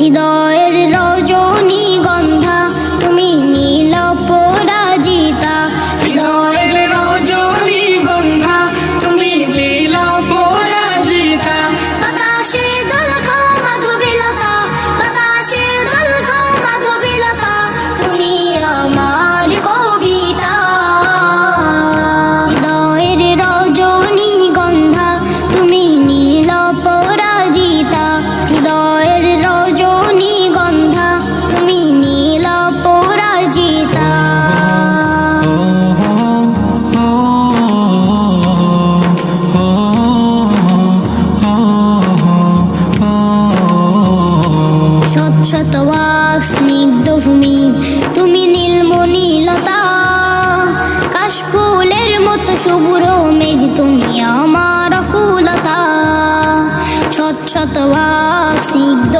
হৃদয়ের রজনীগন্ধা তুমি নীল পরাজিতা, হৃদয়ের রজনীগন্ধা তুমি নীল পরাজিতা। বাতাসে দোল খাও মাধবীলতা, বাতাসে দোল খাও মাধবীলতা, তুমি আমার কবিতা। হৃদয়ের রজনীগন্ধা তুমি নীল পরাজিতা, হৃদয়ের রজনীগন্ধা তুমি নীল পরাজিতা। শত শত ওয়াক স্নিগ্ধ ভূমি তুমি নীলমণিলতা, কাশফুলের মতো শুভ্র মেঘ তুমি আমার অকুলতা। শত শত ওয়াক স্নিগ্ধ